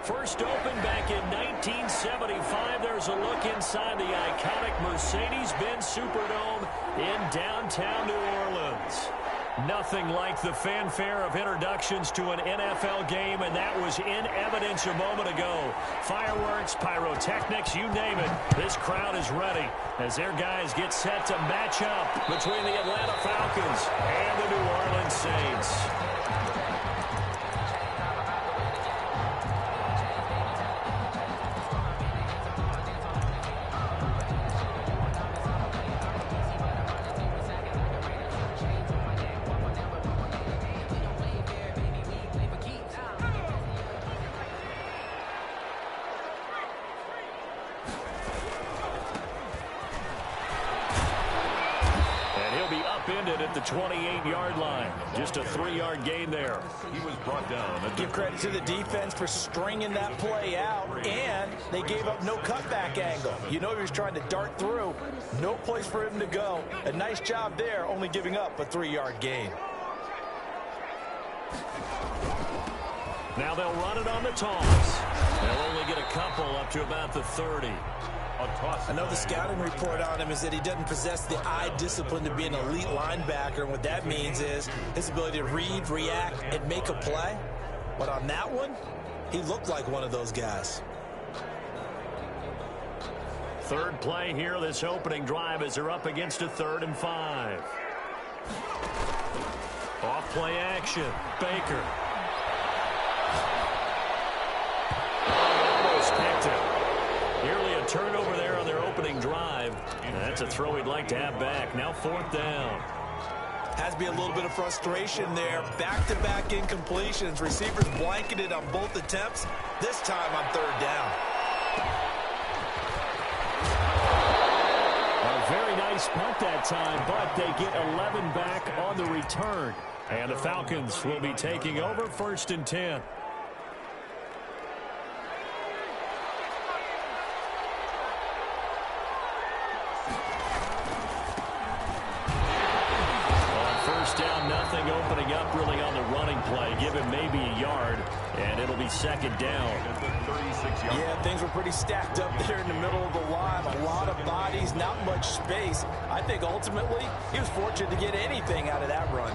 First opened back in 1975. There's a look inside the iconic Mercedes-Benz Superdome in downtown New Orleans. Nothing like the fanfare of introductions to an NFL game, and that was in evidence a moment ago. Fireworks, pyrotechnics, you name it. This crowd is ready as their guys get set to match up between the Atlanta Falcons and the New Orleans Saints. At the 28-yard line. Just a 3-yard gain there. He was brought down. Give credit to the defense for stringing that play out, and they gave up no cutback angle. You know he was trying to dart through. No place for him to go. A nice job there, only giving up a 3-yard gain. Now they'll run it on the toss. They'll only get a couple up to about the 30. Another scouting report on him is that he doesn't possess the eye discipline to be an elite linebacker. And what that means is his ability to read, react, and make a play. But on that one, he looked like one of those guys. Third play here, this opening drive, as they're up against a 3rd and 5. Off play action. Baker. Almost picked it. Nearly a turnover there on their opening drive. And that's a throw he'd like to have back. Now 4th down. Has to be a little bit of frustration there. Back-to-back incompletions. Receivers blanketed on both attempts. This time on 3rd down. A very nice punt that time, but they get 11 back on the return. And the Falcons will be taking over 1st and 10. Opening up really on the running play. Give him maybe a yard, and it'll be 2nd down. Yeah, things were pretty stacked up there in the middle of the line. A lot of bodies, not much space. I think ultimately he was fortunate to get anything out of that run.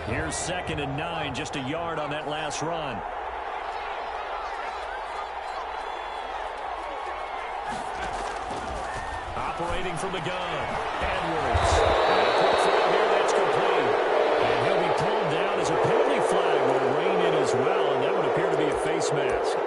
Here's 2nd and 9, just a yard on that last run. Operating from the gun, Edwards. And a quick throw here, that's complete. And he'll be pulled down as a penalty flag will rein in as well, and that would appear to be a face mask.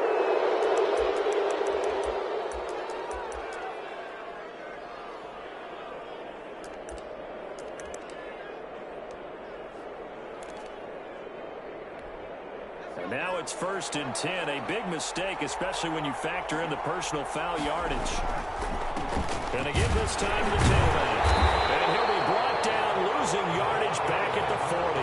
And now it's 1st and 10, a big mistake, especially when you factor in the personal foul yardage. And again this time to the tailback. And he'll be brought down, losing yardage back at the 40.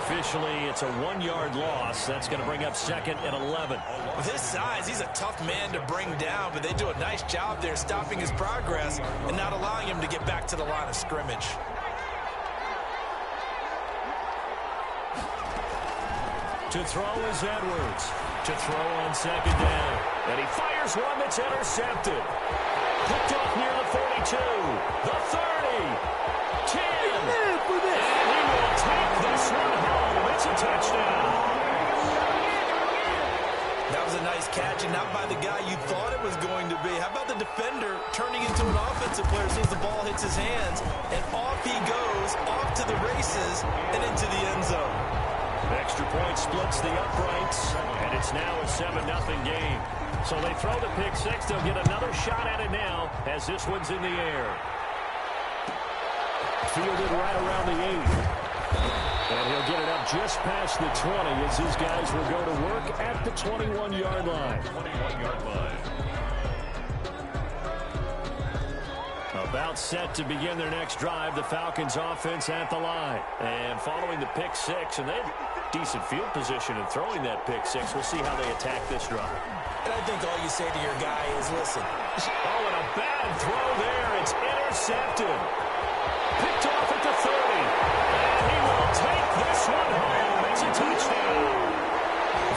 Officially, it's a 1-yard loss. That's going to bring up 2nd and 11. With his size, he's a tough man to bring down, but they do a nice job there stopping his progress and not allowing him to get back to the line of scrimmage. To throw is Edwards. To throw on 2nd down. And he fires one that's intercepted. Picked off near the 42, the 30, 10, and he will take this one home. It's a touchdown. That was a nice catch, and not by the guy you thought it was going to be. How about the defender turning into an offensive player as soon as the ball hits his hands, and off he goes, off to the races, and into the end zone. Extra point splits the uprights, and it's now a 7-0 game. So they throw the pick 6. They'll get another shot at it now as this one's in the air. Fielded right around the 8. And he'll get it up just past the 20 as his guys will go to work at the 21-yard line. About set to begin their next drive, the Falcons offense at the line. And following the pick 6, and they had decent field position in throwing that pick 6. We'll see how they attack this drive. And I think all you say to your guy is, listen. Oh, and a bad throw there. It's intercepted. Picked off at the 30. And he will take this one home. It's a touchdown.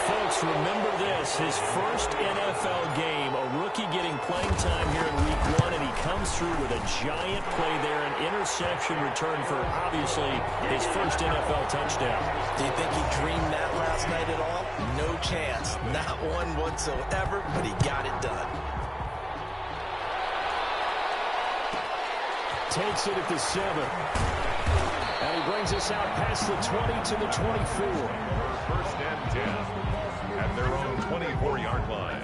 Folks, remember this, his first NFL game, a rookie getting playing time here in week 1, and he comes through with a giant play there, an interception return for, obviously, his first NFL touchdown. Do you think he dreamed that last night at all? No chance. Not one whatsoever, but he got it done. Takes it at the 7. And he brings us out past the 20 to the 24. First and 10 at their own 24-yard line.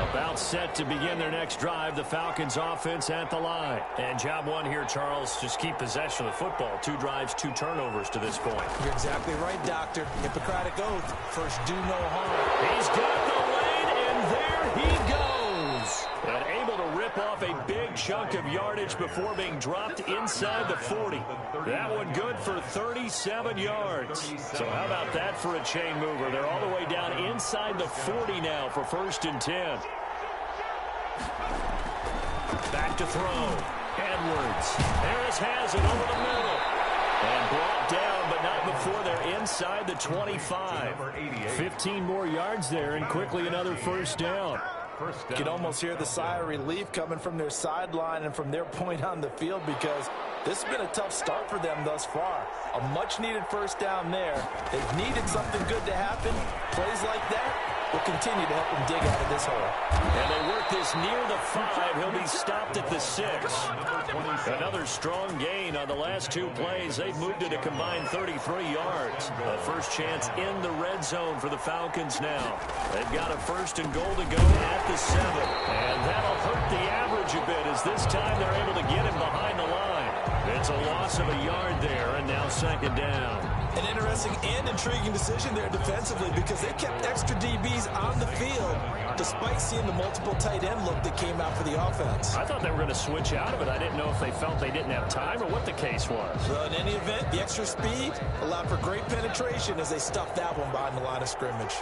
About set to begin their next drive. The Falcons offense at the line. And job one here, Charles, just keep possession of the football. 2 drives, 2 turnovers to this point. You're exactly right, Doctor. Hippocratic oath. First, do no harm. He's got the lane, and there he goes. And able to rip off a big chunk of yardage before being dropped inside the 40. That one good for 37 yards. So how about that for a chain mover? They're all the way down inside the 40 now for first and 10. Back to throw. Edwards. Harris has it over the middle. And brought down, but not before they're inside the 25. 15 more yards there, and quickly another first down. You can almost hear the sigh of relief coming from their sideline and from their point on the field, because this has been a tough start for them thus far. A much-needed first down there. They've needed something good to happen. Plays like that will continue to help them dig out of this hole. And they work this near the 5. He'll be stopped at the 6. Another strong gain on the last 2 plays. They've moved it a combined 33 yards. A first chance in the red zone for the Falcons now. They've got a first and goal to go at the 7. And that'll hurt the average a bit, as this time they're able to get him behind the line. It's a loss of a yard there, and now second down. An interesting and intriguing decision there defensively, because they kept extra DBs on the field despite seeing the multiple tight end look that came out for the offense. I thought they were going to switch out of it. I didn't know if they felt they didn't have time or what the case was. Well, in any event, the extra speed allowed for great penetration as they stuffed that one behind the line of scrimmage.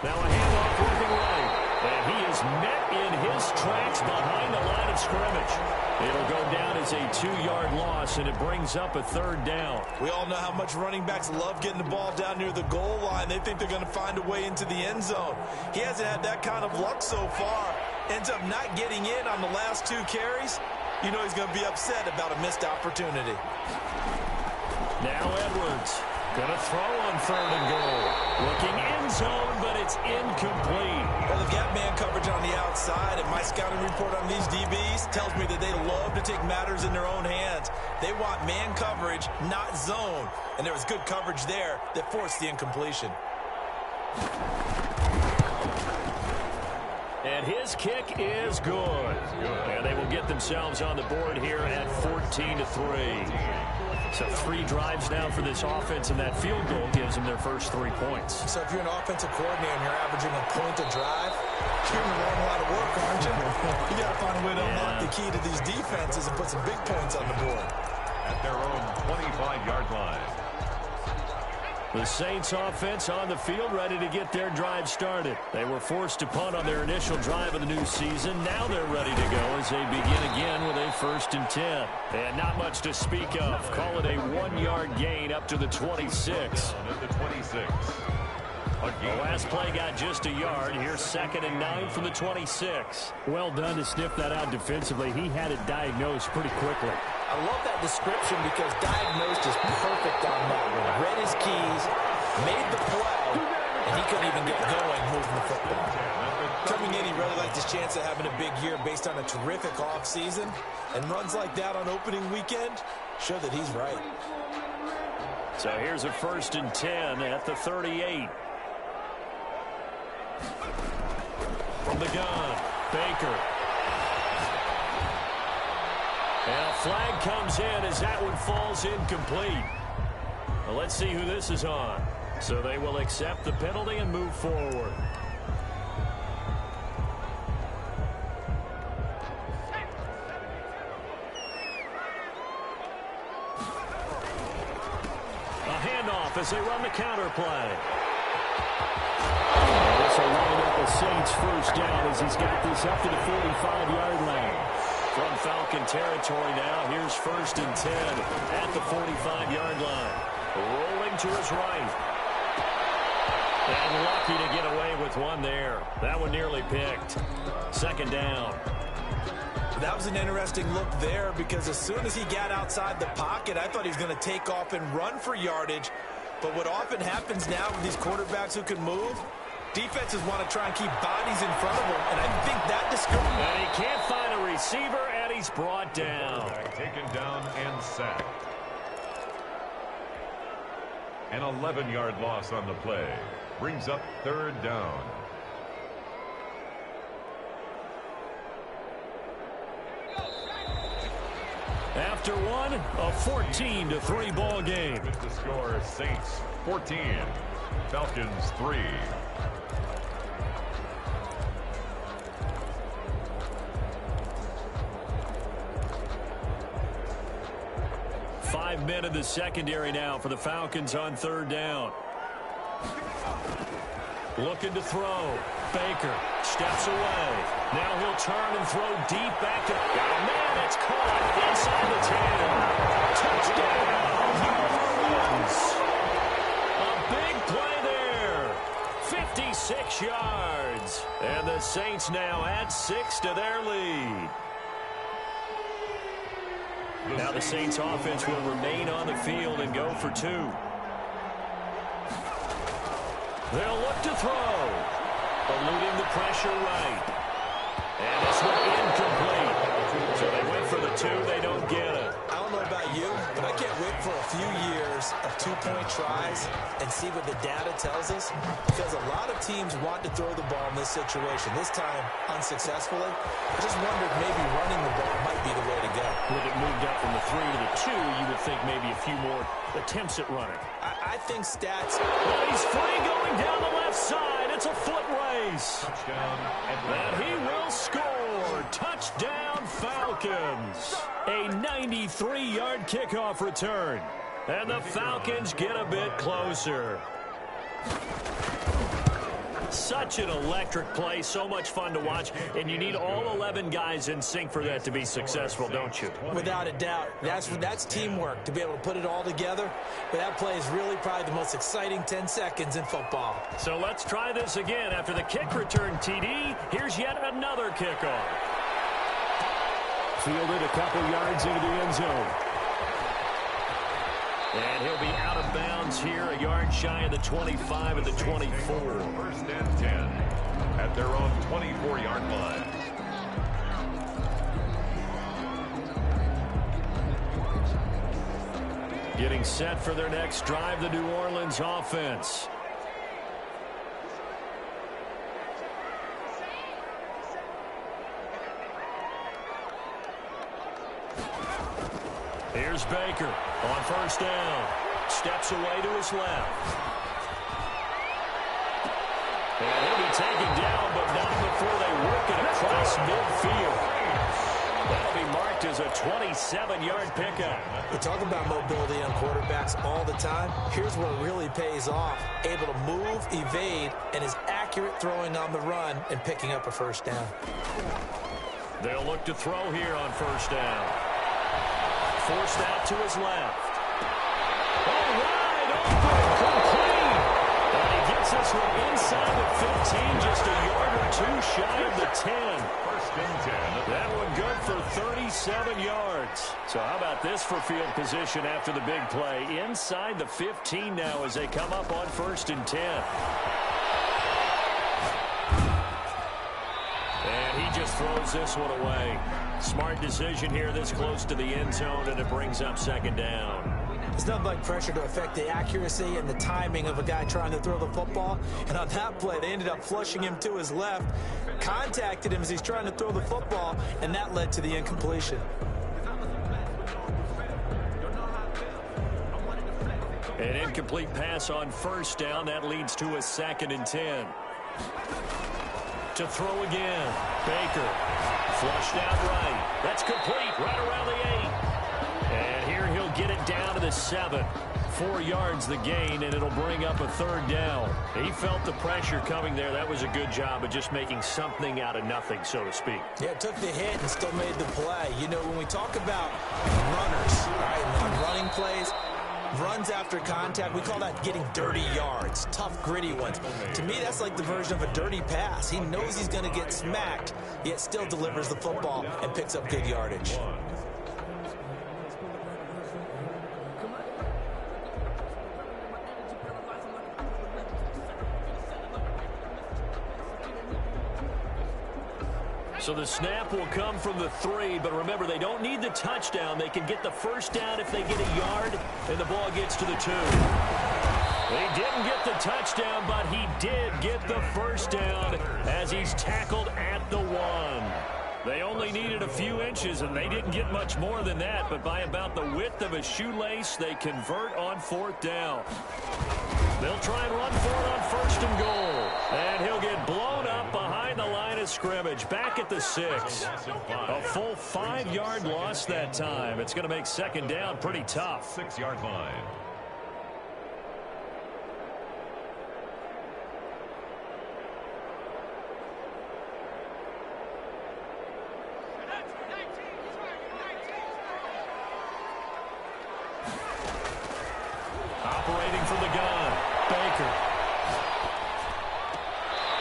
Now a handoff looking right. And he is met in his tracks behind the line of scrimmage. It'll go down as a 2-yard loss, and it brings up a third down. We all know how much running backs love getting the ball down near the goal line. They think they're going to find a way into the end zone. He hasn't had that kind of luck so far. Ends up not getting in on the last 2 carries. You know he's going to be upset about a missed opportunity. Now Edwards. Going to throw on 3rd and goal. Looking end zone, but it's incomplete. Well, they've got man coverage on the outside, and my scouting report on these DBs tells me that they love to take matters in their own hands. They want man coverage, not zone. And there was good coverage there that forced the incompletion. And his kick is good. And they will get themselves on the board here at 14-3. So 3 drives now for this offense, and that field goal gives them their first 3 points. So if you're an offensive coordinator and you're averaging a point a drive, you're in the wrong line of work, aren't you? You got to find a way to unlock the key to these defenses and put some big points on the board. At their own 25-yard line. The Saints offense on the field, ready to get their drive started. They were forced to punt on their initial drive of the new season. Now they're ready to go as they begin again with a 1st and 10. And not much to speak of. Call it a 1-yard gain up to the 26. At the 26. The last play got just a yard. Here's 2nd and 9 from the 26. Well done to sniff that out defensively. He had it diagnosed pretty quickly. I love that description, because diagnosed is perfect on that one. Read his keys, made the play, and he couldn't even get going moving the football. Coming in, he really liked his chance of having a big year based on a terrific offseason. And runs like that on opening weekend show that he's right. So here's a 1st and 10 at the 38. From the gun, Baker. And a flag comes in as that one falls incomplete. Well, let's see who this is on. So they will accept the penalty and move forward. A handoff as they run the counter play. This will line up a the Saints first down as he's got this up to the 45-yard line. From Falcon territory now, here's 1st and 10 at the 45-yard line. Rolling to his right. And lucky to get away with one there. That one nearly picked. 2nd down. That was an interesting look there because as soon as he got outside the pocket, I thought he was going to take off and run for yardage. But what often happens now with these quarterbacks who can move, defenses want to try and keep bodies in front of them, and I think that discouraged. And he can't find a receiver, and he's brought down. Taken down and sacked. An 11-yard loss on the play. Brings up 3rd down. After one, a 14-3 ball game. The score, Saints 14, Falcons 3. Five men in the secondary now for the Falcons on 3rd down. Looking to throw. Baker steps away. Now he'll turn and throw deep back to... Oh, man, it's caught inside the 10. Touchdown, New Orleans. A big play there. 56 yards. And the Saints now add 6 to their lead. Now the Saints offense will remain on the field and go for 2. They'll look to throw. Eluding the pressure right. And this one incomplete. So they went for the 2. They don't get it. I don't know about you, but I can't wait for a few years of 2-point tries and see what the data tells us. Because a lot of teams want to throw the ball in this situation. This time, unsuccessfully. I just wondered maybe running the ball might be the way to go. With it moved up from the 3 to the 2, you would think maybe a few more attempts at running. I think stats... Well, he's free going down the left side. It's a foot race. Touchdown. And he will score. Touchdown, Falcons. A 93-yard kickoff return. And the Falcons get a bit closer. Such an electric play, so much fun to watch, and you need all 11 guys in sync for that to be successful, don't you? Without a doubt. That's teamwork, to be able to put it all together. But that play is really probably the most exciting 10 seconds in football. So let's try this again. After the kick return, TD, here's yet another kickoff. Fielded a couple yards into the end zone. And he'll be out of bounds here, a yard shy of the 25 and the 24. 1st and 10 at their own 24-yard line. Getting set for their next drive, the New Orleans offense. Here's Baker on 1st down. Steps away to his left. And he'll be taken down, but not before they work it across midfield. That'll be marked as a 27-yard pickup. We talk about mobility on quarterbacks all the time. Here's where it really pays off. Able to move, evade, and is accurate throwing on the run and picking up a 1st down. They'll look to throw here on 1st down. Forced out to his left. Oh, wide open, complete. And he gets this one inside the 15, just a yard or 2 shy of the 10. 1st and 10. That one good for 37 yards. So how about this for field position after the big play? Inside the 15 now as they come up on 1st and 10. And he just throws this one away. Smart decision here this close to the end zone, and it brings up 2nd down. There's nothing like pressure to affect the accuracy and the timing of a guy trying to throw the football. And on that play, they ended up flushing him to his left, contacted him as he's trying to throw the football, and that led to the incompletion. An incomplete pass on 1st down. That leads to a 2nd and 10. To throw again. Baker. Flushed out right. That's complete right around the 8. And here he'll get it down to the 7. 4 yards the gain, and it'll bring up a 3rd down. He felt the pressure coming there. That was a good job of just making something out of nothing, so to speak. Yeah, took the hit and still made the play. You know, when we talk about runners, right, on running plays, runs after contact, we call that getting dirty yards, tough, gritty ones. To me, that's like the version of a dirty pass. He knows he's going to get smacked, yet still delivers the football and picks up good yardage. So the snap will come from the 3, but remember, they don't need the touchdown. They can get the 1st down if they get a yard, and the ball gets to the 2. They didn't get the touchdown, but he did get the 1st down as he's tackled at the 1. They only needed a few inches, and they didn't get much more than that, but by about the width of a shoelace, they convert on 4th down. They'll try and run for it on 1st and goal. And he'll get blown up behind the line of scrimmage, back at the 6. A full 5-yard loss that time. It's going to make 2nd down pretty tough. 6-yard line. Operating from the gun, Baker.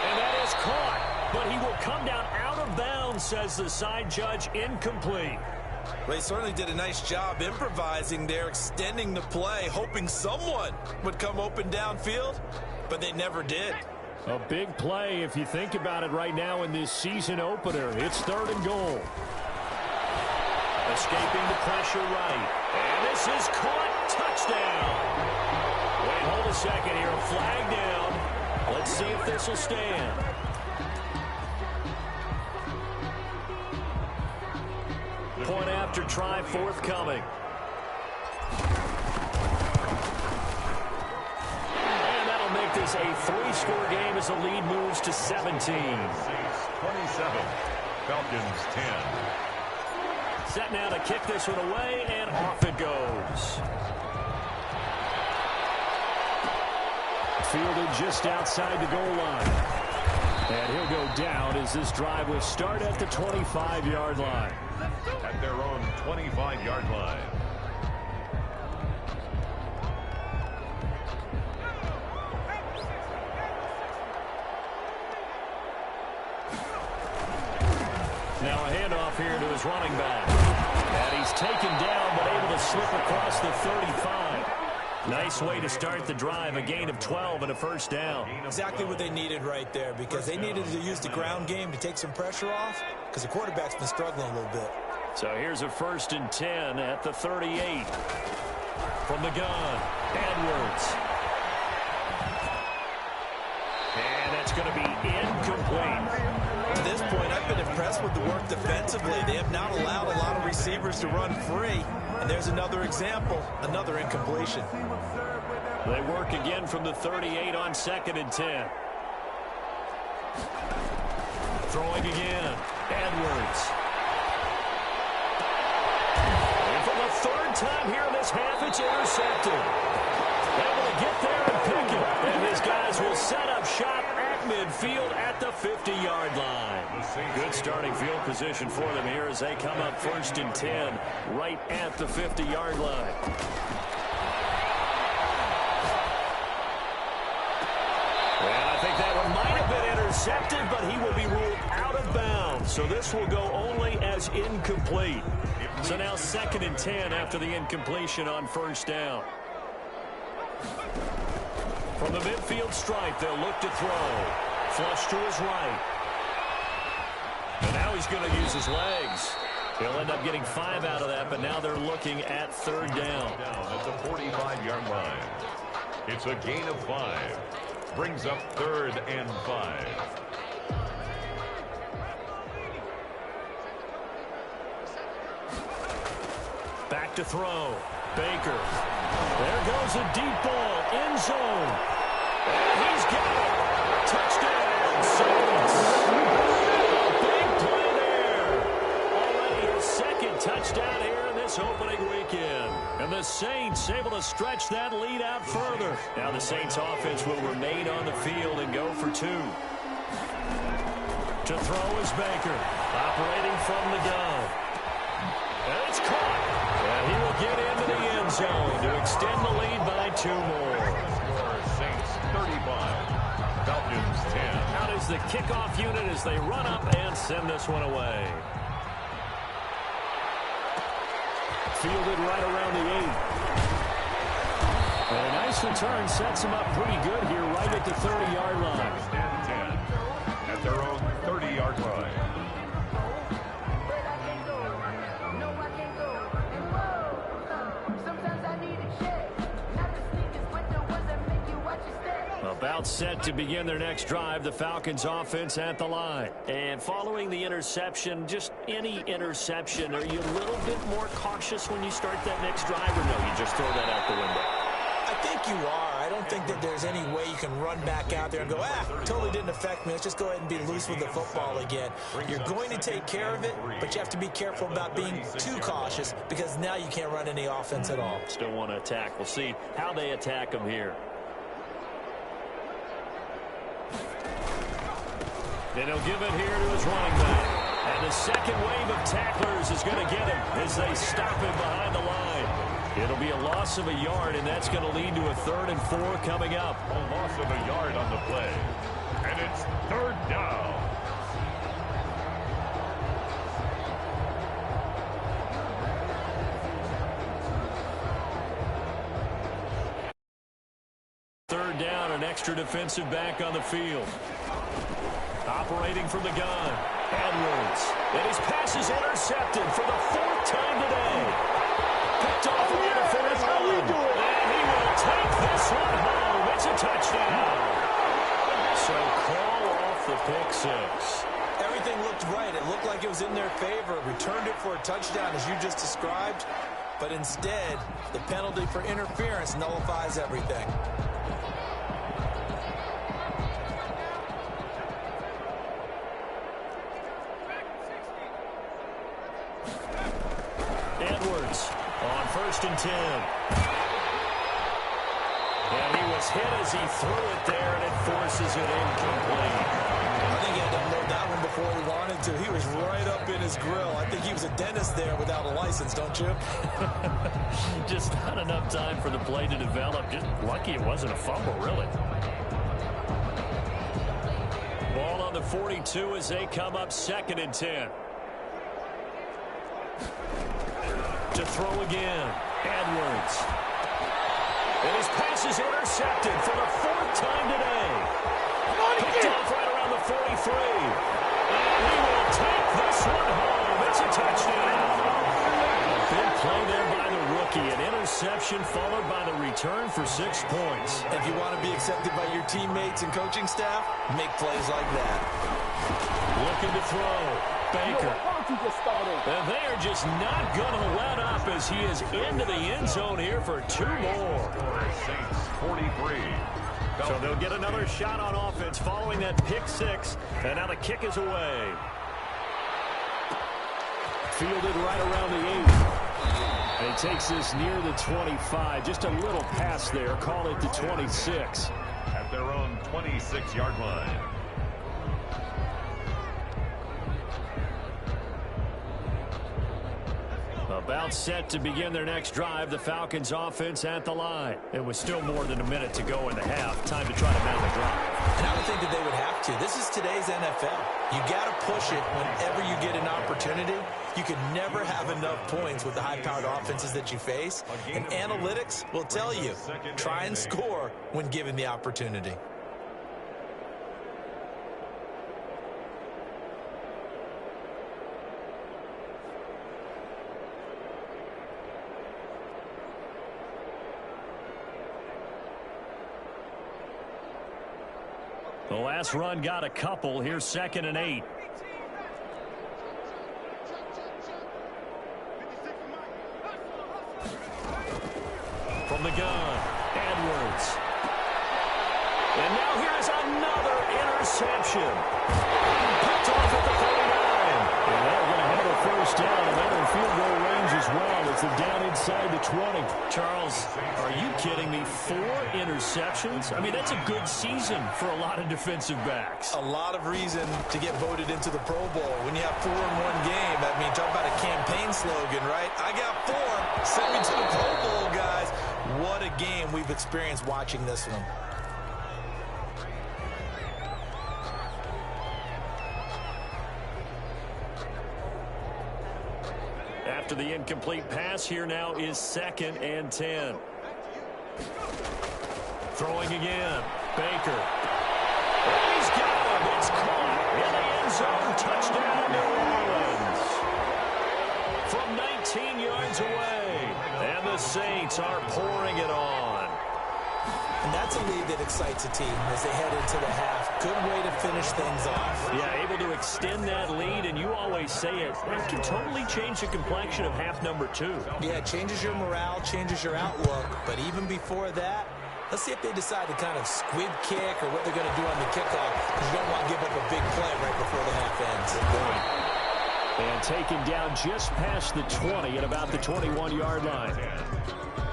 And that is caught, but he will come down out of bounds, says the side judge, incomplete. Well, he certainly did a nice job improvising there, extending the play, hoping someone would come open downfield, but they never did. A big play if you think about it right now in this season opener. It's 3rd and goal. Escaping the pressure right. And this is caught. Touchdown. Wait, hold a second here. Flag down. Let's see if this will stand. Point after try forthcoming. And that'll make this a 3-score game as the lead moves to 17. 27. Falcons 10. Set now to kick this one away, and off it goes. Fielded just outside the goal line. And he'll go down as this drive will start at the 25-yard line. At their own 25-yard line. Now a handoff here to his running back. And he's taken down, but able to slip across the 35. Nice way to start the drive, a gain of 12 and a 1st down. Exactly what they needed right there, because they needed to use the ground game to take some pressure off, because the quarterback's been struggling a little bit. So here's a 1st and 10 at the 38. From the gun, Edwards. And that's going to be incomplete. To this point, I've been impressed with the work defensively. They have not allowed a lot of receivers to run free. And there's another example, another incompletion. They work again from the 38 on 2nd and 10. Throwing again, Edwards. And for the 3rd time here in this half, it's intercepted. Able to get there and pick it. And his guys will set up shop at midfield at the 50-yard line. Good starting field position for them here as they come up 1st and 10 right at the 50-yard line. And I think that one might have been intercepted, but he will be ruled out of bounds. So this will go only as incomplete. So now 2nd and 10 after the incompletion on 1st down. From the midfield stripe, they'll look to throw. Flush to his right. And now he's going to use his legs. He'll end up getting 5 out of that, but now they're looking at 3rd down. At the 45-yard line. It's a gain of 5. Brings up 3rd and 5. Back to throw. Baker. There goes a deep ball. End zone. And he's got it. Touchdown, Saints. A big play there. Already his 2nd touchdown here in this this opening weekend. And the Saints able to stretch that lead out further. Now the Saints offense will remain on the field and go for two. To throw is Baker, operating from the gun. And it's caught. And he will get into the end zone to extend the lead by 2 more. Saints 35, Falcons 10. Out is the kickoff unit as they run up and send this one away. Fielded right around the 8. And a nice return sets him up pretty good here right at the 30-yard line. Stand 10 at their own 30-yard line. About set to begin their next drive, the Falcons offense at the line. And following the interception, just any interception, are you a little bit more cautious when you start that next drive, or no, you just throw that out the window? I think you are. I don't think that there's any way you can run back out there and go, totally didn't affect me. Let's just go ahead and be loose with the football again. You're going to take care of it, but you have to be careful about being too cautious because now you can't run any offense at all. Still want to attack. We'll see how they attack them here. And he'll give it here to his running back. And the second wave of tacklers is going to get him as they stop him behind the line. It'll be a loss of a yard, and that's going to lead to a 3rd and 4 coming up. A loss of a yard on the play. And it's 3rd down. Third down, an extra defensive back on the field. Operating from the gun, Edwards. And his pass is intercepted for the 4th time today. Picked off around the 41. And he will take this one home. It's a touchdown. So call off the pick 6. Everything looked right. It looked like it was in their favor. Returned it for a touchdown, as you just described. But instead, the penalty for interference nullifies everything. Edwards on 1st and 10. And he was hit as he threw it there, and it forces it incomplete. I think he had to unload that one before he wanted to. He was right up in his grill. I think he was a dentist there without a license, don't you? Just not enough time for the play to develop. Just lucky it wasn't a fumble, really. Ball on the 42 as they come up 2nd and 10. To throw again, Edwards. And his pass is intercepted for the 4th time today. Picked off right around the 43. And he will take this one home. It's a touchdown. A big play there by the rookie. An interception followed by the return for 6 points. If you want to be accepted by your teammates and coaching staff, make plays like that. Looking to throw. Baker. And they are just not going to let up as he is into the end zone here for 2 more. Saints 43. So they'll get another shot on offense following that pick 6. And now the kick is away. Fielded right around the 8. And he takes this near the 25. Just a little pass there. Call it the 26. At their own 26-yard line. About set to begin their next drive, the Falcons offense at the line. It was still more than a minute to go in the half. Time to try to mount the drive. And I would think that they would have to. This is today's NFL. You got to push it whenever you get an opportunity. You can never have enough points with the high-powered offenses that you face. And analytics will tell you, try and score when given the opportunity. The last run got a couple. Here's 2nd and 8. From the gun, Edwards. And now here's another interception. Picked off at the 39. And they're going to have a 1st down, and they're in field goal range as well as the inside the 20. Charles, are you kidding me? 4 interceptions? I mean, that's a good season for a lot of defensive backs. A lot of reason to get voted into the Pro Bowl. When you have 4 in one game, I mean, talk about a campaign slogan, right? I got 4. Send me to the Pro Bowl, guys. What a game we've experienced watching this one. After the incomplete pass, here now is 2nd and 10. Throwing again. Baker. He's got him. It's caught in the end zone. Touchdown, New Orleans. From 19 yards away. And the Saints are pouring it on. And that's a lead that excites a team as they head into the half. Good way to finish things off. Yeah, able to extend that lead, and you always say it can totally change the complexion of half number 2. Yeah, it changes your morale, changes your outlook. But even before that, let's see if they decide to kind of squib kick or what they're going to do on the kickoff, because you don't want to give up a big play right before the half ends. Good point. And taken down just past the 20 at about the 21-yard line.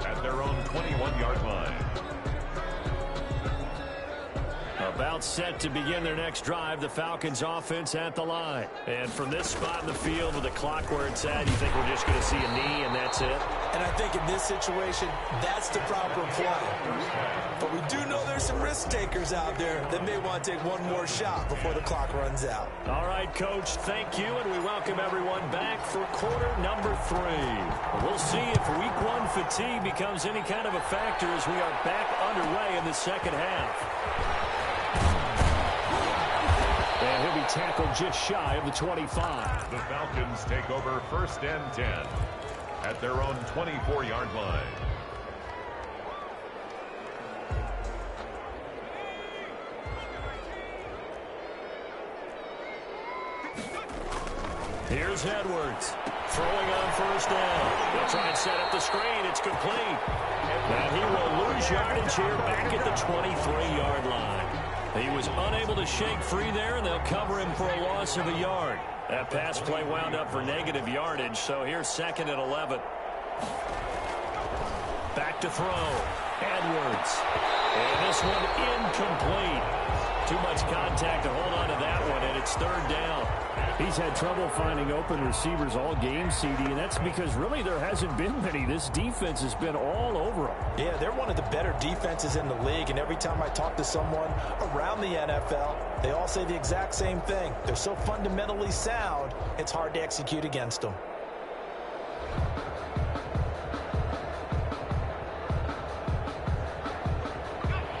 At their own 21-yard line. About set to begin their next drive, the Falcons offense at the line. And from this spot in the field with the clock where it's at, you think we're just going to see a knee and that's it? And I think in this situation, that's the proper play. But we do know there's some risk takers out there that may want to take one more shot before the clock runs out. All right, Coach, thank you, and we welcome everyone back for quarter number 3. We'll see if week 1 fatigue becomes any kind of a factor as we are back underway in the second half. And he'll be tackled just shy of the 25. The Falcons take over 1st and 10 at their own 24-yard line. Here's Edwards throwing on 1st down. They'll try and set up the screen. It's complete. And he will lose yardage here back at the 23-yard line. He was unable to shake free there, and they'll cover him for a loss of a yard. That pass play wound up for negative yardage, so here's 2nd and 11. Back to throw. Edwards. And this one incomplete. Too much contact to hold on to that one, and it's 3rd down. He's had trouble finding open receivers all game, CD, and that's because really there hasn't been many. This defense has been all over them. Yeah, they're one of the better defenses in the league, and every time I talk to someone around the NFL, they all say the exact same thing. They're so fundamentally sound, it's hard to execute against them.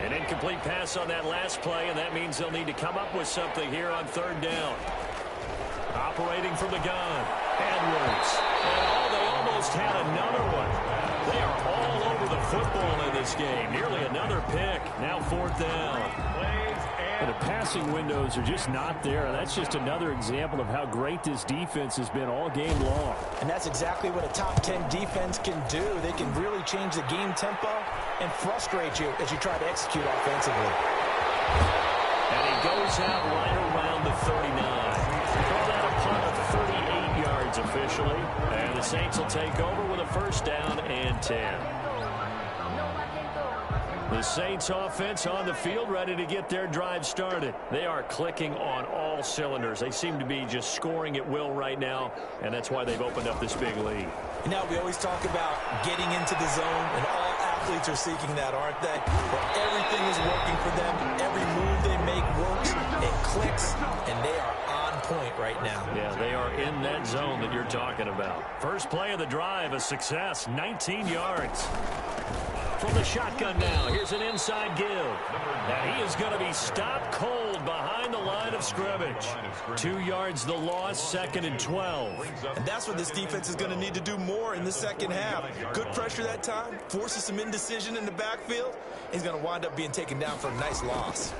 An incomplete pass on that last play, and that means they'll need to come up with something here on 3rd down. Operating from the gun, Edwards. And they almost had another one. They are all over the football in this game. Nearly another pick. Now 4th down. And the passing windows are just not there. And that's just another example of how great this defense has been all game long. And that's exactly what a top 10 defense can do. They can really change the game tempo and frustrate you as you try to execute offensively. And he goes out right around the 39. Call that a punt of 38 yards officially. And the Saints will take over with a 1st down and 10. The Saints offense on the field ready to get their drive started. They are clicking on all cylinders. They seem to be just scoring at will right now, and that's why they've opened up this big lead. Now we always talk about getting into the zone, and all athletes are seeking that, aren't they? Where everything is working for them. Every move they make works. It clicks, and they are on point right now. Yeah, they are in that zone that you're talking about. First play of the drive, a success, 19 yards. From the shotgun now, here's an inside give. And he is going to be stopped cold behind the line of scrimmage. 2 yards the loss, 2nd and 12. And that's what this defense is going to need to do more in the second half. Good pressure that time, forces some indecision in the backfield. He's going to wind up being taken down for a nice loss.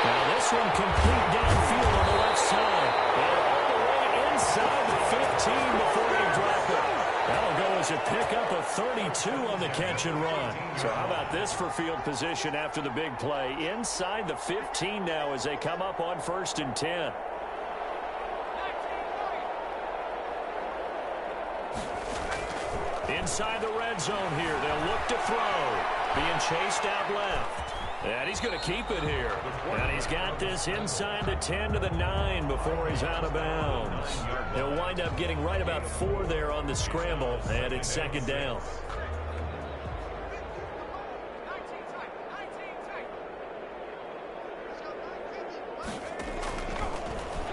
Now this one complete downfield on the left side. And all the way inside the 15 before they drop it. That'll go as a pickup of 32 on the catch and run. So how about this for field position after the big play? Inside the 15 now as they come up on 1st and 10. inside the red zone here. They'll look to throw. Being chased out left. And he's going to keep it here. And he's got this inside the 10 to the 9 before he's out of bounds. He'll wind up getting right about 4 there on the scramble, and it's second down.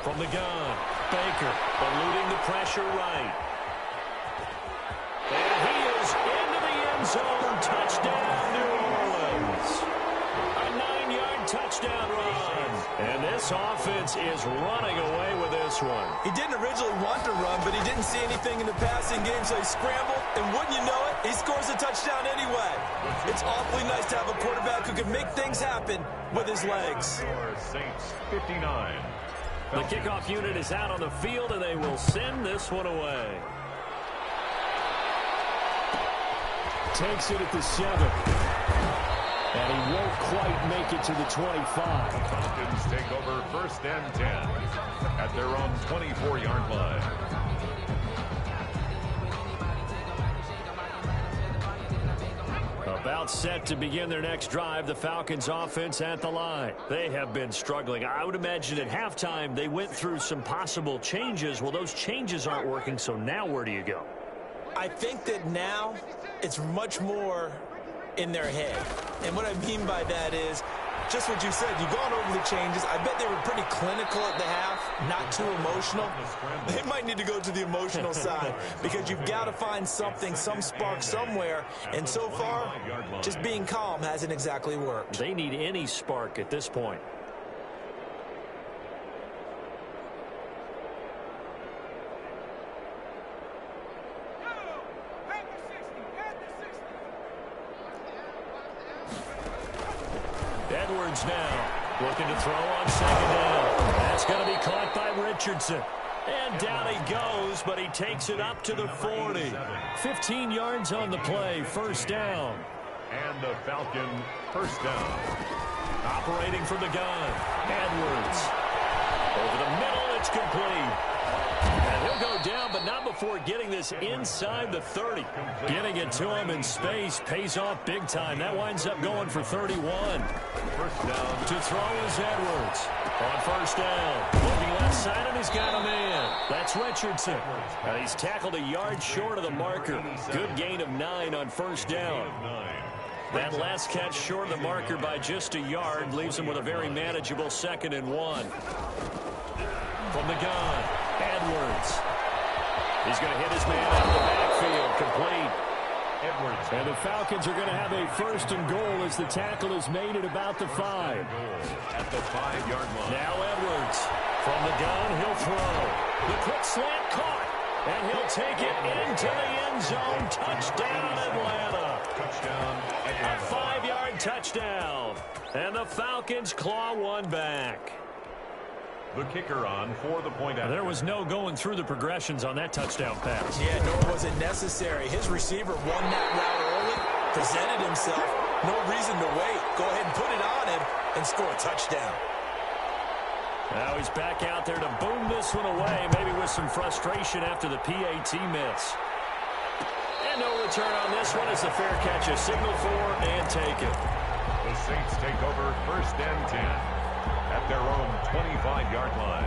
From the gun, Baker eluding the pressure right. And he is into the end zone. Touchdown, New Orleans. A 9-yard touchdown run. And this offense is running away with this one. He didn't originally want to run, but he didn't see anything in the passing game, so he scrambled. And wouldn't you know it, he scores a touchdown anyway. It's awfully nice to have a quarterback who can make things happen with his legs. Saints 59. The kickoff unit is out on the field, and they will send this one away. Takes it at the 7. And he won't quite make it to the 25. Falcons take over 1st and 10 at their own 24-yard line. About set to begin their next drive, the Falcons offense at the line. They have been struggling. I would imagine at halftime they went through some possible changes. Well, those changes aren't working, so now where do you go? I think that now it's much more in their head. And what I mean by that is just what you said. You've gone over the changes. I bet they were pretty clinical at the half, not too emotional. They might need to go to the emotional side because you've got to find something, some spark somewhere. And so far, just being calm hasn't exactly worked. They need any spark at this point. Edwards now looking to throw on second down. That's going to be caught by Richardson. And down he goes, but he takes it up to the 40. 15 yards on the play, first down. And the Falcon first down. Operating from the gun, Edwards. Over the middle, it's complete. And he'll go down, but not before getting this inside the 30. Getting it to him in space pays off big time. That winds up going for 31. First down. To throw is Edwards. On first down. Looking left side, and he's got him in. That's Richardson. And he's tackled a yard short of the marker. Good gain of 9 on first down. That last catch short of the marker by just a yard leaves him with a very manageable 2nd and 1. From the gun, Edwards. He's going to hit his man out of the backfield, complete. Edwards. And the Falcons are going to have a 1st and goal as the tackle is made at about the 5. At the 5-yard line. Now Edwards. From the gun, he'll throw. The quick slant caught. And he'll take it into the end zone. Touchdown, Atlanta. Touchdown, Atlanta. A 5-yard touchdown. And the Falcons claw one back. The kicker on for the point after. There was no going through the progressions on that touchdown pass. Yeah, nor was it necessary. His receiver won that route early, presented himself. No reason to wait. Go ahead and put it on him and score a touchdown. Now he's back out there to boom this one away, maybe with some frustration after the PAT miss. And no return on this one as the fair catch is signaled for and taken. The Saints take over 1st and 10 at their own 25-yard line.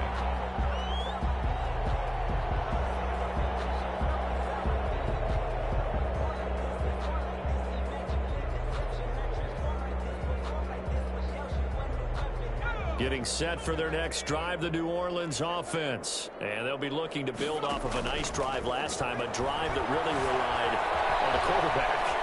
Getting set for their next drive, the New Orleans offense. And they'll be looking to build off of a nice drive last time, a drive that really relied on the quarterback.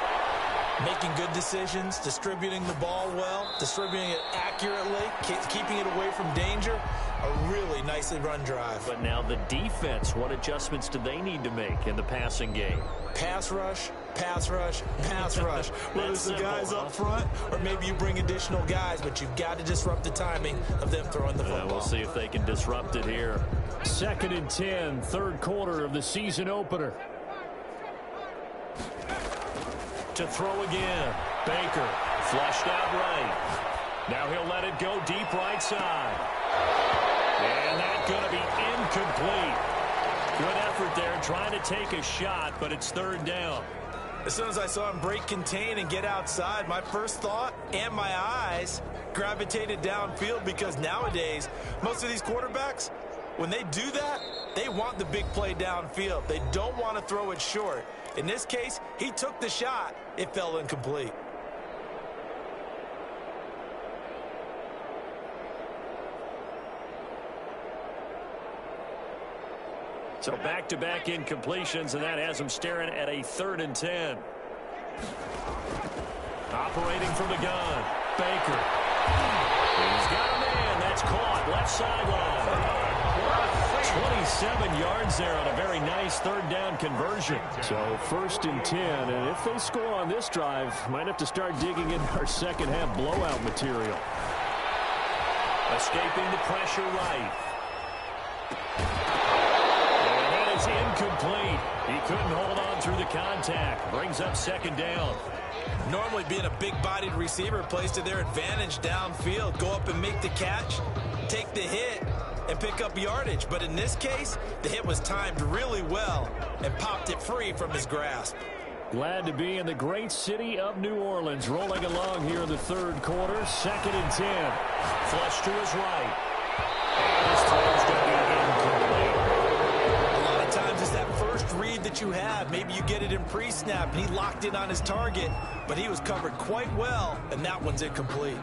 Making good decisions, distributing the ball well, distributing it accurately, keeping it away from danger. A really nicely run drive. But now the defense, what adjustments do they need to make in the passing game? Pass rush, pass rush, pass rush. Whether it's the guys up front or maybe you bring additional guys, but you've got to disrupt the timing of them throwing the football. We'll see if they can disrupt it here. 2nd and 10, 3rd quarter of the season opener. To throw again. Baker flushed out right. Now he'll let it go deep right side. And that's going to be incomplete. Good effort there trying to take a shot, but it's 3rd down. As soon as I saw him break contain and get outside, my first thought and my eyes gravitated downfield, because nowadays, most of these quarterbacks, when they do that, they want the big play downfield. They don't want to throw it short. In this case, he took the shot. It fell incomplete. So back-to-back incompletions, and that has him staring at a 3rd and 10. Operating from the gun, Baker. He's got a man. That's caught. Left sideline. 27 yards there on a very nice 3rd down conversion. So 1st and 10, and if they score on this drive, might have to start digging in our second half blowout material. Escaping the pressure right. Incomplete. He couldn't hold on through the contact. Brings up 2nd down. Normally, being a big-bodied receiver plays to their advantage downfield. Go up and make the catch, take the hit, and pick up yardage. But in this case, the hit was timed really well and popped it free from his grasp. Glad to be in the great city of New Orleans. Rolling along here in the 3rd quarter. 2nd and 10. Flush to his right. And his throw's going to be incomplete. Times it's that first read that you have. Maybe you get it in pre-snap, and he locked in on his target, but he was covered quite well, and that one's incomplete.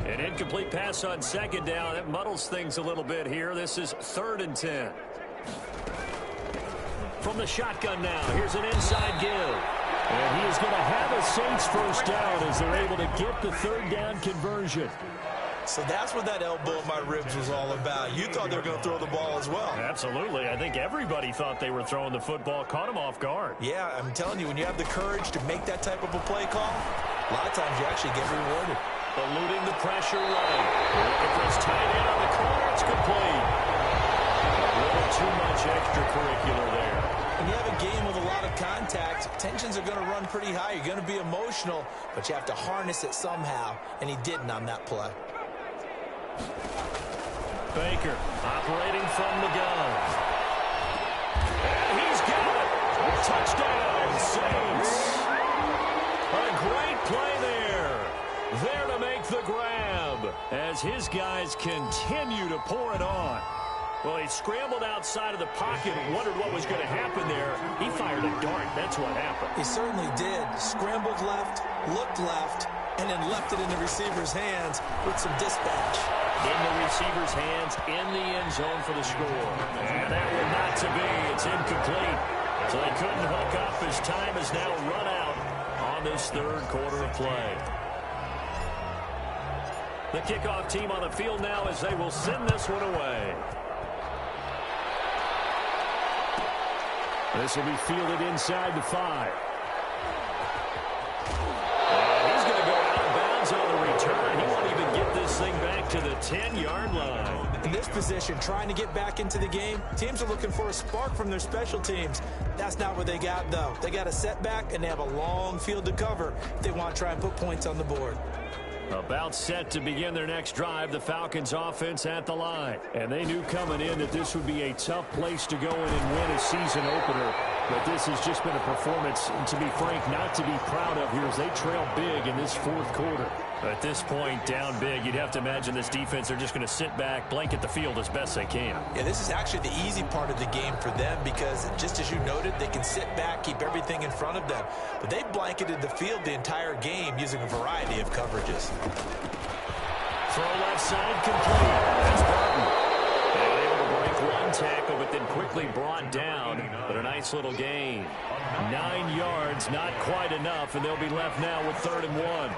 An incomplete pass on 2nd down. That muddles things a little bit here. This is 3rd and 10. From the shotgun now, here's an inside give. And he is going to have a Saints first down as they're able to get the 3rd down conversion. So that's what that elbow in my ribs was all about. You thought they were going to throw the ball as well. Absolutely. I think everybody thought they were throwing the football, caught him off guard. Yeah, I'm telling you, when you have the courage to make that type of a play call, a lot of times you actually get rewarded. Eluding the pressure right. Looking for his tight end on the corner. It's complete. A little too much extracurricular there. When you have a game with a lot of contact, tensions are going to run pretty high. You're going to be emotional, but you have to harness it somehow, and he didn't on that play. Baker operating from the gun. And he's got it. Touchdown, Saints. A great play there. There to make the grab as his guys continue to pour it on. Well, he scrambled outside of the pocket and wondered what was going to happen there. He fired a dart. That's what happened. He certainly did. Scrambled left, looked left, and then left it in the receiver's hands with some dispatch. In the receiver's hands, in the end zone for the score. And that one not to be. It's incomplete. So they couldn't hook up. His time is now run out on this 3rd quarter of play. The kickoff team on the field now as they will send this one away. This will be fielded inside the 5. And he's going to go out of bounds on the return. He won't even get this thing back to the 10-yard line. In this position, trying to get back into the game, teams are looking for a spark from their special teams. That's not what they got, though. They got a setback, and they have a long field to cover if they want to try and put points on the board. About set to begin their next drive, the Falcons offense at the line. And they knew coming in that this would be a tough place to go in and win a season opener. But this has just been a performance, to be frank, not to be proud of here as they trail big in this 4th quarter. At this point, down big, you'd have to imagine this defense are just going to sit back, blanket the field as best they can. Yeah, this is actually the easy part of the game for them because, just as you noted, they can sit back, keep everything in front of them. But they blanketed the field the entire game using a variety of coverages. Throw left side complete. That's Barton. And able to break one tackle, but then quickly brought down. But a nice little gain. 9 yards, not quite enough, and they'll be left now with 3rd and 1.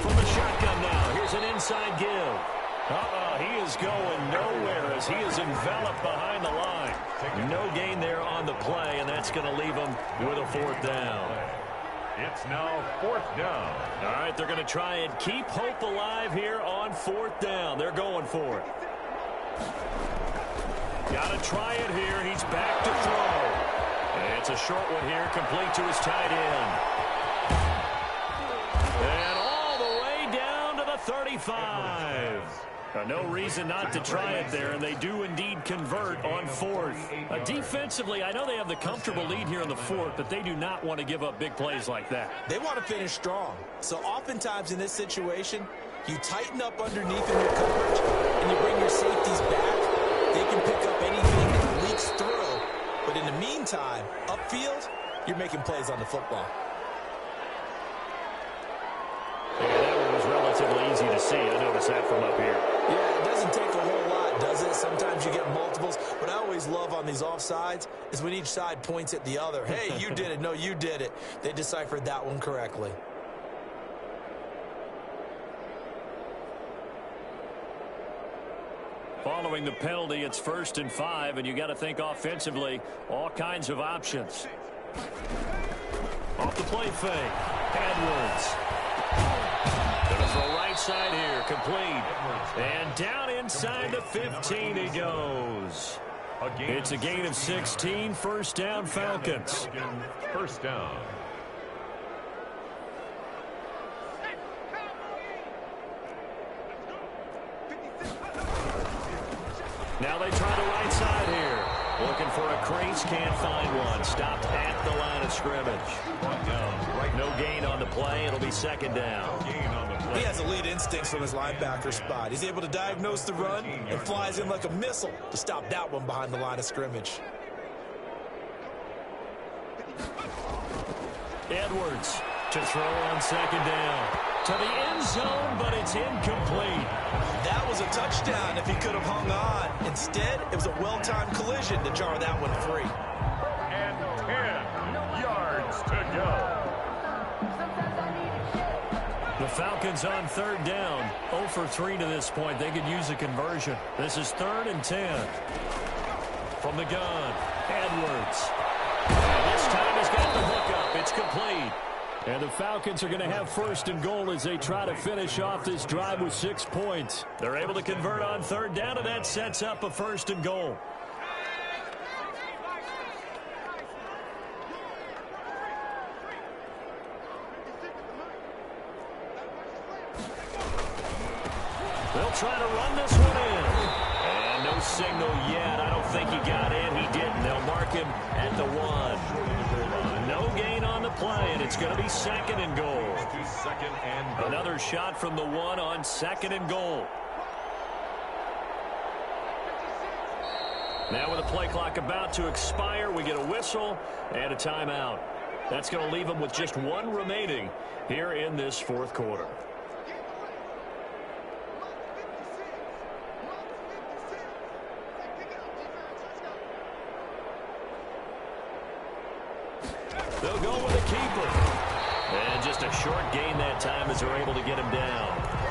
From the shotgun now, here's an inside give. He is going nowhere as he is enveloped behind the line. No gain there on the play, and that's going to leave him with a 4th down. It's now 4th down. All right, they're going to try and keep hope alive here on 4th down. They're going for it. Got to try it here. He's back to throw. And it's a short one here, complete to his tight end. And all the way down to the 30. 45. No reason not to try it there, and they do indeed convert on fourth. Defensively, I know they have the comfortable lead here in the fourth, but they do not want to give up big plays like that. They want to finish strong. So oftentimes in this situation, you tighten up underneath in your coverage, and you bring your safeties back. They can pick up anything that leaks through. But in the meantime, upfield, you're making plays on the football. Yeah, that one was relatively easy to see. I noticed that from up here. Yeah, it doesn't take a whole lot, does it? Sometimes you get multiples. What I always love on these offsides is when each side points at the other. Hey, you did it. No, you did it. They deciphered that one correctly. Following the penalty, it's 1st and 5, and you got to think offensively, all kinds of options. Off the play fake, Edwards. Gonna throw right side here, complete. And down inside the 15 he goes. It's a gain of 16, 1st down Falcons. 1st down. Now they try the right side here. Looking for a crease, can't find one. Stopped at the line of scrimmage. No gain on the play. It'll be 2nd down. He has elite instincts from his linebacker spot. He's able to diagnose the run and flies in like a missile to stop that one behind the line of scrimmage. Edwards to throw on 2nd down. To the end zone, but it's incomplete. That was a touchdown if he could have hung on. Instead, it was a well-timed collision to jar that one free. And 10 yards to go. The Falcons on 3rd down. 0 for 3 to this point. They could use a conversion. This is 3rd and 10. From the gun, Edwards. And this time he's got the hook up. It's complete. And the Falcons are going to have 1st and goal as they try to finish off this drive with 6 points. They're able to convert on 3rd down, and that sets up a 1st and goal. They'll try to run this one in. And no signal yet. I don't think he got in. He didn't. They'll mark him at the 1. No gain on the play, and it's going to be 2nd and goal. Another shot from the 1 on 2nd and goal. Now with the play clock about to expire, we get a whistle and a timeout. That's going to leave them with just 1 remaining here in this 4th quarter. They'll go with a keeper. And just a short gain that time as they're able to get him down.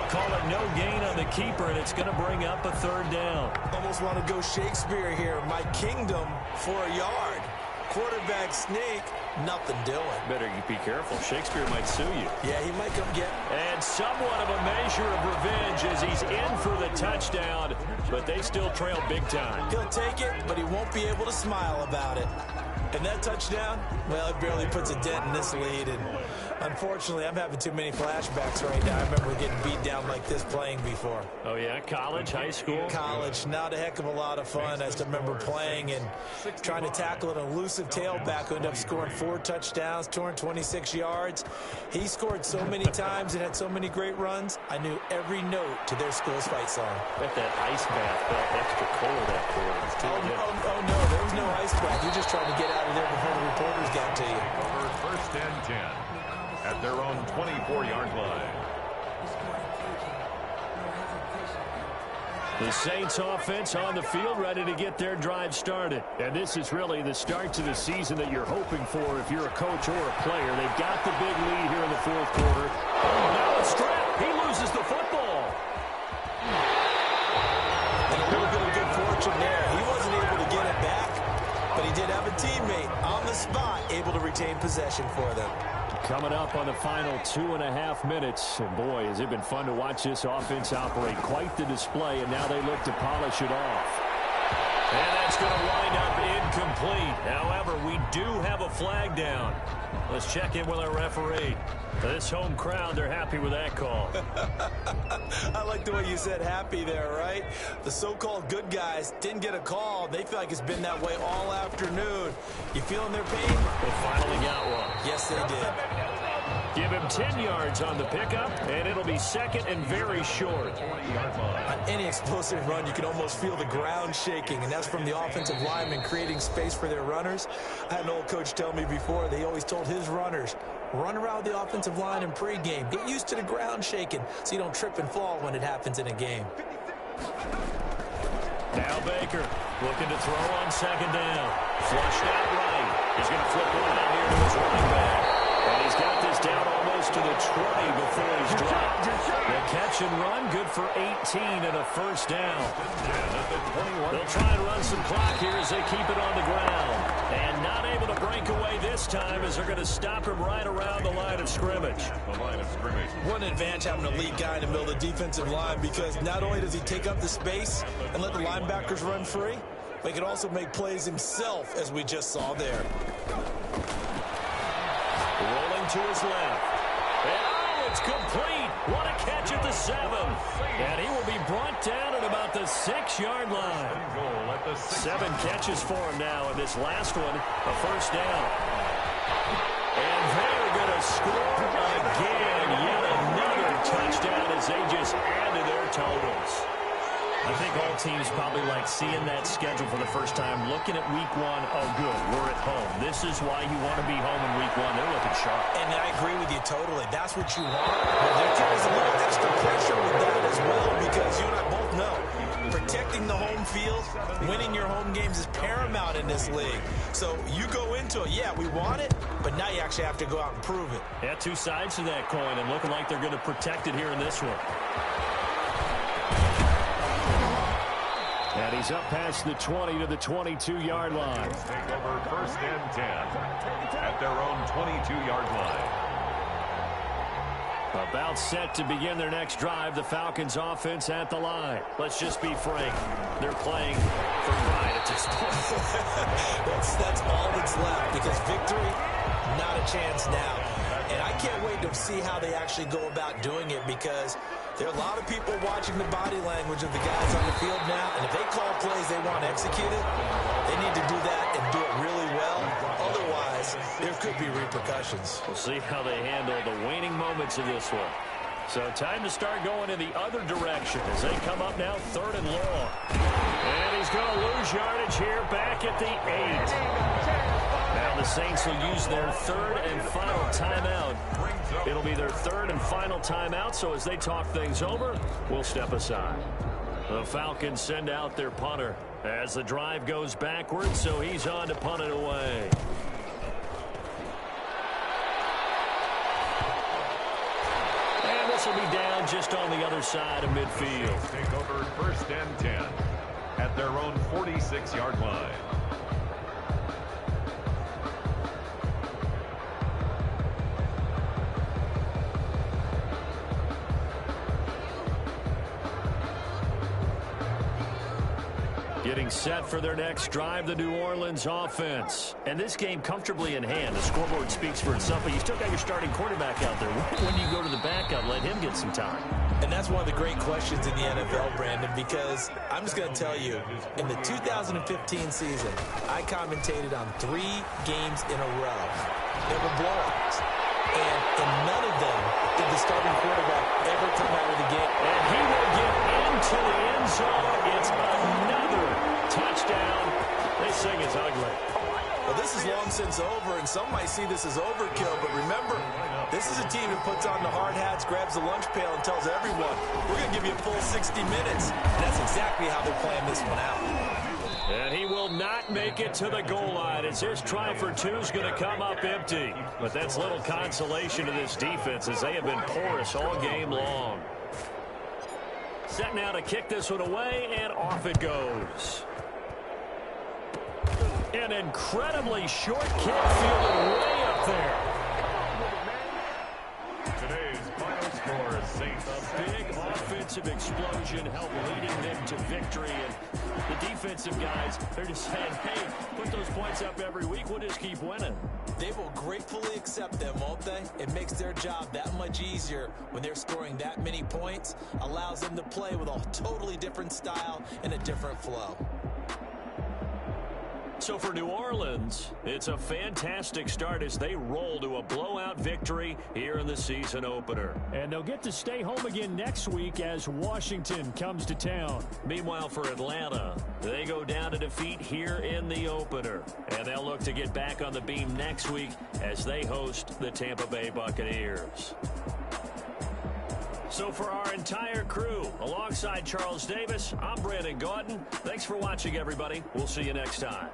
Call it no gain on the keeper, and it's going to bring up a 3rd down. Almost want to go Shakespeare here. My kingdom for a yard. Quarterback sneak, nothing doing. Better be careful. Shakespeare might sue you. Yeah, he might come get him. And somewhat of a measure of revenge as he's in for the touchdown, but they still trail big time. He'll take it, but he won't be able to smile about it. And that touchdown, well, it barely puts a dent in this lead. And unfortunately, I'm having too many flashbacks right now. I remember getting beat down like this playing before. Oh, yeah? College, high school? College. Not a heck of a lot of fun. I just remember playing and trying to tackle an elusive tailback who ended up scoring 4 touchdowns, 226 yards. He scored so many times and had so many great runs, I knew every note to their school's fight song. Bet that ice bath felt extra cold afterwards. Oh, no, there was no ice bath. You just tried to get out of there before the reporters got to you. Over 1st and 10 at their own 24-yard line. The Saints offense on the field, ready to get their drive started. And this is really the start to the season that you're hoping for if you're a coach or a player. They've got the big lead here in the 4th quarter. Oh, now a strap. He loses the football. And a little bit of good fortune there. He wasn't able to get it back, but he did have a teammate on the spot able to retain possession for them. Coming up on the final 2.5 minutes. And boy, has it been fun to watch this offense operate. Quite the display, and now they look to polish it off. And that's going to wind up incomplete. However, we do have a flag down. Let's check in with our referee. This home crowd, they're happy with that call. I like the way you said happy there, right? The so-called good guys didn't get a call. They feel like it's been that way all afternoon. You feeling their pain? They finally got one. Yes, they did. Give him 10 yards on the pickup, and it'll be second and very short. On any explosive run, you can almost feel the ground shaking, and that's from the offensive linemen creating space for their runners. I had an old coach tell me before, they always told his runners, run around the offensive line in pregame. Get used to the ground shaking so you don't trip and fall when it happens in a game. Now Baker looking to throw on second down. Flushed out right. He's going to flip one out here to his running back. And he's got this down almost to the 20 before he's dropped. The catch and run, good for 18 and a first down. They'll try and run some clock here as they keep it on the ground. And not able to break away this time as they're going to stop him right around the line of scrimmage. What an advantage having a lead guy in the middle of the defensive line, because not only does he take up the space and let the linebackers run free, but he can also make plays himself, as we just saw there. Rolling to his left. And oh, it's complete. What a catch at the 7. And he will be brought down at about the 6-yard line. 7 catches for him now, and this last one, a first down. And they're going to score again. Yet another touchdown as they just add to their totals. I think all teams probably like seeing that schedule for the first time, looking at week 1, oh, good, we're at home. This is why you want to be home in week 1. They're looking sharp. And I agree with you totally. That's what you want. But there carries a little extra pressure with that as well, because you and I both know protecting the home field, winning your home games is paramount in this league. So you go into it, yeah, we want it, but now you actually have to go out and prove it. Yeah, two sides to that coin, and looking like they're going to protect it here in this one. And he's up past the 20 to the 22-yard line. Take over first and 10 at their own 22-yard line. About set to begin their next drive, the Falcons offense at the line. Let's just be frank. They're playing for pride at this point. that's all that's left, because victory, not a chance now. And I can't wait to see how they actually go about doing it, because there are a lot of people watching the body language of the guys on the field now, and if they call plays they want executed, they need to do that and do it really well. Otherwise, there could be repercussions. We'll see how they handle the waning moments of this one. So time to start going in the other direction as they come up now 3rd and long. And he's going to lose yardage here back at the 8. Now the Saints will use their 3rd and final timeout. It'll be their 3rd and final timeout, so as they talk things over, we'll step aside. The Falcons send out their punter as the drive goes backwards, so he's on to punt it away. And this will be down just on the other side of midfield. Take over first and 10 at their own 46-yard line. Getting set for their next drive, the New Orleans offense. And this game comfortably in hand. The scoreboard speaks for itself, but you still got your starting quarterback out there. When do you go to the backup, let him get some time? And that's one of the great questions in the NFL, Brandon, because I'm just going to tell you, in the 2015 season, I commentated on 3 games in a row. They were blowouts. And in none of them did the starting quarterback ever come out of the game. And he will get into the end zone. It's another touchdown. They sing it's ugly. Well, this is long since over, and some might see this as overkill, but remember, this is a team that puts on the hard hats, grabs the lunch pail, and tells everyone, we're going to give you a full 60 minutes. And that's exactly how they're playing this one out. And he will not make it to the goal line as this try for 2 is going to come up empty. But that's little consolation to this defense as they have been porous all game long. Set now to kick this one away, and off it goes. An incredibly short kick fielded way up there. Today's final score is Saints. A big offensive offensive explosion help leading them to victory. And the defensive guys, they're just saying, hey, put those points up every week. We'll just keep winning. They will gratefully accept them, won't they? It makes their job that much easier when they're scoring that many points. Allows them to play with a totally different style and a different flow. So for New Orleans, it's a fantastic start as they roll to a blowout victory here in the season opener. And they'll get to stay home again next week as Washington comes to town. Meanwhile, for Atlanta, they go down to defeat here in the opener. And they'll look to get back on the beam next week as they host the Tampa Bay Buccaneers. So for our entire crew, alongside Charles Davis, I'm Brandon Gaudin. Thanks for watching, everybody. We'll see you next time.